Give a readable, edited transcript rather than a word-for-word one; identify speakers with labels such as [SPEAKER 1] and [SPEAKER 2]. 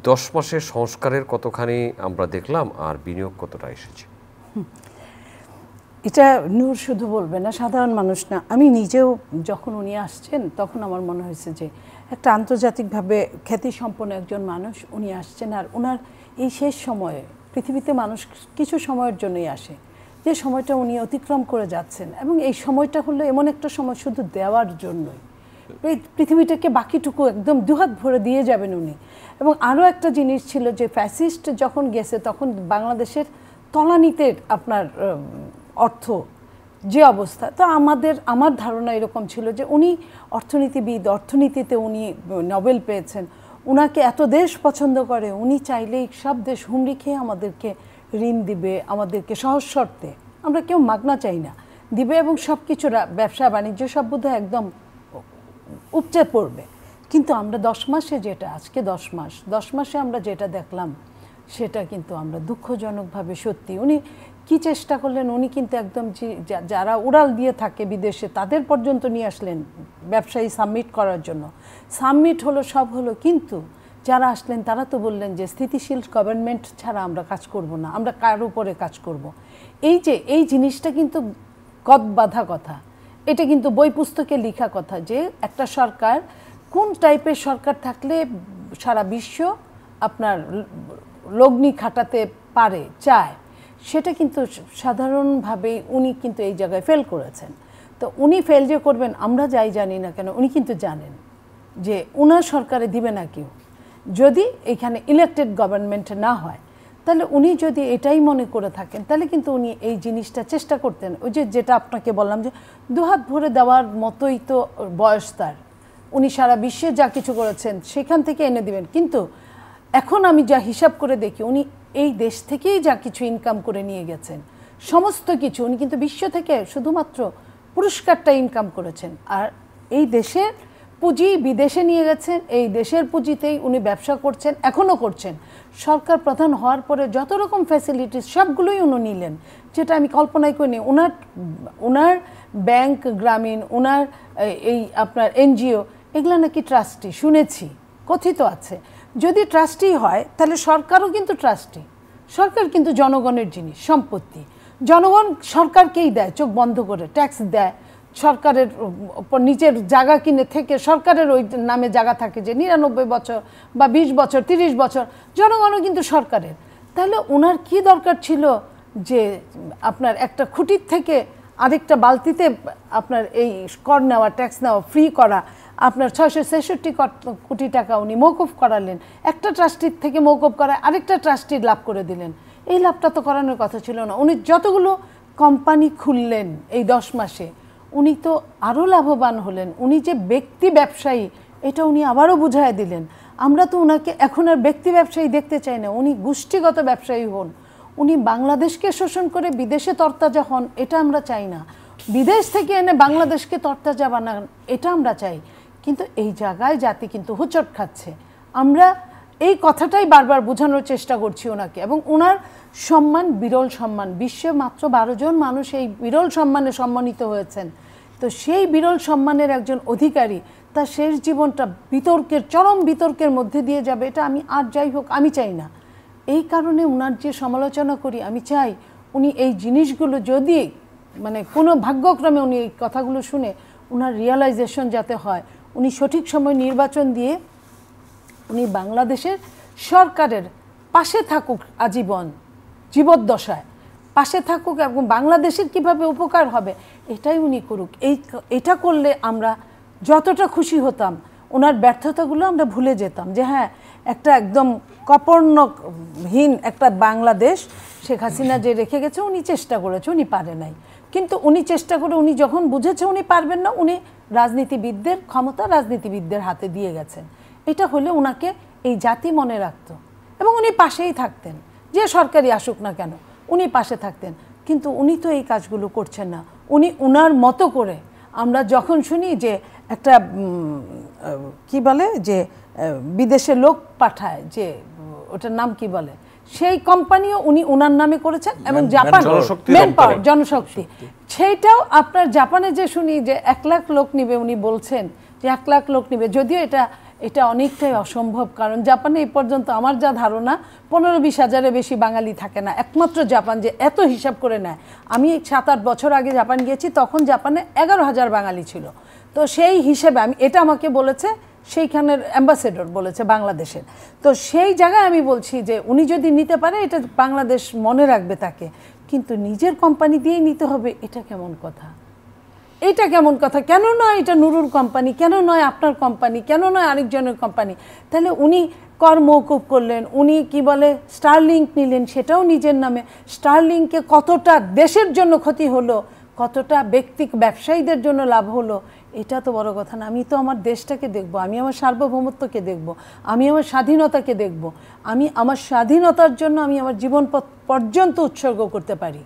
[SPEAKER 1] 10 মাসের সংস্কারের কতখানি আমরা দেখলাম আর বিনিয়োগ কতটা এসেছে?
[SPEAKER 2] এটা নূর শুধু বলবে না, সাধারণ মানুষ না, আমি নিজেও যখন উনি আসছেন তখন আমার মনে হয়েছে যে একটা আন্তর্জাতিকভাবে খ্যাতিসম্পন্ন একজন মানুষ উনি আসছেন। আর ওনার এই শেষ সময়ে, পৃথিবীতে মানুষ কিছু সময়ের জন্যই আসে, যে সময়টা উনি অতিক্রম করে যাচ্ছেন, এবং এই সময়টা হলো এমন একটা সময় শুধু দেওয়ার জন্যই, পৃথিবীটাকে বাকিটুকু একদম দুহাত ভরে দিয়ে যাবেন উনি। এবং আরও একটা জিনিস ছিল যে ফ্যাসিস্ট যখন গেছে তখন বাংলাদেশের তলানিতে আপনার অর্থ যে অবস্থা, তো আমার ধারণা এরকম ছিল যে উনি অর্থনীতিবিদ, অর্থনীতিতে উনি নোবেল পেয়েছেন, উনাকে এত দেশ পছন্দ করে, উনি চাইলেই সব দেশ হুমড়ি খেয়ে আমাদেরকে ঋণ দিবে, আমাদেরকে সহজ শর্তে, আমরা কেউ মাগনা চাই না, দিবে, এবং সব কিছু ব্যবসা বাণিজ্য সব বোধহয় একদম উপচে পড়বে। কিন্তু আমরা 10 মাসে যেটা, আজকে 10 মাসে আমরা যেটা দেখলাম সেটা কিন্তু আমরা দুঃখজনকভাবে, সত্যি উনি কি চেষ্টা করলেন, উনি কিন্তু একদম যারা উড়াল দিয়ে থাকে বিদেশে তাদের পর্যন্ত নিয়ে আসলেন ব্যবসায়ী সাবমিট করার জন্য। সাবমিট হলো, সব হলো, কিন্তু যারা আসলেন তারা তো বললেন যে স্থিতিশীল গভর্নমেন্ট ছাড়া আমরা কাজ করব না, আমরা কার উপরে কাজ করব। এই জিনিসটা কিন্তু গদবাঁধা কথা, এটা কিন্তু বই পুস্তকে লেখা কথা, যে একটা সরকার কোন টাইপের সরকার থাকলে সারা বিশ্ব আপনার লগ্নি খাটাতে পারে, চায়, সেটা কিন্তু সাধারণভাবে উনি কিন্তু এই জায়গায় ফেল করেছেন। তো উনি ফেল যে করবেন আমরা যাই জানি না কেন, উনি কিন্তু জানেন যে উনার সরকারে দিবে না কেউ, যদি এখানে ইলেকটেড গভর্নমেন্ট না হয়, তাহলে উনি যদি এটাই মনে করে থাকেন তাহলে কিন্তু উনি এই জিনিসটা চেষ্টা করতেন। ওই যেটা আপনাকে বললাম যে দুহাত ভরে দেওয়ার মতোই তো বয়স তার, উনি সারা বিশ্বে যা কিছু করেছেন সেখান থেকে এনে দিবেন। কিন্তু এখন আমি যা হিসাব করে দেখি, উনি এই দেশ থেকেই যা কিছু ইনকাম করে নিয়ে গেছেন, সমস্ত কিছু উনি কিন্তু বিশ্ব থেকে শুধুমাত্র পুরস্কারটা ইনকাম করেছেন, আর এই দেশের পুঁজি বিদেশে নিয়ে গেছেন, এই দেশের পুঁজিতেই উনি ব্যবসা করছেন, এখনও করছেন। সরকার প্রধান হওয়ার পরে যত রকম ফ্যাসিলিটিস সবগুলোই উনি নিলেন, যেটা আমি কল্পনাই করিনি। ওনার ব্যাংক, গ্রামীণ, ওনার এই আপনার এনজিও, এগুলো নাকি ট্রাস্টি, শুনেছি, কথিত আছে। যদি ট্রাস্টি হয় তাহলে সরকারও কিন্তু ট্রাস্টি, সরকার কিন্তু জনগণের জিনিস, সম্পত্তি, জনগণ সরকারকেই দেয়, চোখ বন্ধ করে ট্যাক্স দেয়, সরকারের নিজের জায়গা কিনে থেকে সরকারের ওই নামে জায়গা থাকে যে 99 বছর বা 20 বছর 30 বছর, জনগণও কিন্তু সরকারের। তাহলে ওনার কি দরকার ছিল যে আপনার একটা খুঁটির থেকে আরেকটা বালতিতে আপনার এই কর নেওয়া, ট্যাক্স নেওয়া, ফ্রি করা, আপনার 666 কোটি টাকা উনি মওকুফ করালেন, একটা ট্রাস্টির থেকে মওকুফ করা আরেকটা ট্রাস্টির লাভ করে দিলেন। এই লাভটা তো করানোর কথা ছিল না। উনি যতগুলো কোম্পানি খুললেন এই 10 মাসে, উনি তো আরও লাভবান হলেন। উনি যে ব্যক্তি ব্যবসায়ী এটা উনি আবারও বুঝায় দিলেন। আমরা তো ওনাকে এখন আর ব্যক্তি ব্যবসায়ী দেখতে চাই না, উনি গোষ্ঠীগত ব্যবসায়ী হন। উনি বাংলাদেশকে শোষণ করে বিদেশে তরতাজা হন, এটা আমরা চাই না। বিদেশ থেকে এনে বাংলাদেশকে তরতাজা বানান, এটা আমরা চাই। কিন্তু এই জায়গায় জাতি কিন্তু হোঁচট খাচ্ছে। আমরা এই কথাটাই বারবার বোঝানোর চেষ্টা করছি ওনাকে, এবং ওনার সম্মান বিরল সম্মান, বিশ্বে মাত্র 12 জন মানুষ এই বিরল সম্মানে সম্মানিত হয়েছেন। তো সেই বিরল সম্মানের একজন অধিকারী তার শেষ জীবনটা বিতর্কের, চরম বিতর্কের মধ্যে দিয়ে যাবে, এটা আমি আর যাই হোক আমি চাই না। এই কারণে ওনার যে সমালোচনা করি, আমি চাই উনি এই জিনিসগুলো যদি মানে কোনো ভাগ্যক্রমে উনি এই কথাগুলো শুনে ওনার রিয়ালাইজেশন যাতে হয়, উনি সঠিক সময় নির্বাচন দিয়ে উনি বাংলাদেশের সরকারের পাশে থাকুক, আজীবন জীবদ্দশায় পাশে থাকুক, এবং বাংলাদেশের কিভাবে উপকার হবে এটাই উনি করুক। এটা করলে আমরা যতটা খুশি হতাম, ওনার ব্যর্থতাগুলো আমরা ভুলে যেতাম, যে হ্যাঁ একটা একদম কপর্ণহীন একটা বাংলাদেশ শেখ হাসিনা যে রেখে গেছে, উনি চেষ্টা করেছে, উনি পারে নাই। কিন্তু উনি চেষ্টা করে, উনি যখন বুঝেছে উনি পারবেন না, উনি রাজনীতিবিদদের ক্ষমতা রাজনীতিবিদদের হাতে দিয়ে গেছেন। এটা হলে ওনাকে এই জাতি মনে রাখত, এবং উনি পাশেই থাকতেন, যে সরকারি আসুক না কেন উনি পাশে থাকতেন। কিন্তু উনি তো এই কাজগুলো করছেন না। উনি ওনার মতো করে, আমরা যখন শুনি যে একটা কি বলে যে বিদেশে লোক পাঠায়, যে ওটার নাম কি বলে, সেই কোম্পানিও উনি ওনার নামে করেছেন, এবং জাপান ম্যান পাওয়ার, জনশক্তি, সেইটাও আপনার জাপানে যে শুনি যে 1 লাখ লোক নিবে, উনি বলছেন যে 1 লাখ লোক নিবে, যদিও এটা এটা অনেকটাই অসম্ভব, কারণ জাপানে এই পর্যন্ত আমার যা ধারণা 15-20 হাজারের বেশি বাঙালি থাকে না, একমাত্র জাপান যে এত হিসাব করে নেয়। আমি 7-8 বছর আগে জাপান গিয়েছি, তখন জাপানে 11,000 বাঙালি ছিল। তো সেই হিসেবে এটা আমাকে বলেছে সেইখানের অ্যাম্বাসেডর বলেছে বাংলাদেশের। তো সেই জায়গায় আমি বলছি যে উনি যদি নিতে পারে এটা বাংলাদেশ মনে রাখবে তাকে, কিন্তু নিজের কোম্পানি দিয়েই নিতে হবে, এটা কেমন কথা? এটা কেমন কথা? কেন নয় এটা নুরুর কোম্পানি, কেন নয় আপনার কোম্পানি, কেন নয় আরেকজনের কোম্পানি? তাহলে উনি কর মওকুফ করলেন, উনি কি বলে স্টারলিংক নিলেন, সেটাও নিজের নামে। স্টারলিংকে কতটা দেশের জন্য ক্ষতি হলো, কতটা ব্যবসায়ীদের জন্য লাভ হলো, এটা তো বড় কথা না। আমি তো আমার দেশটাকে দেখব, আমি আমার সার্বভৌমত্বকে দেখব, আমি আমার স্বাধীনতাকে দেখব। আমি আমার স্বাধীনতার জন্য আমি আমার জীবন পর্যন্ত উৎসর্গ করতে পারি।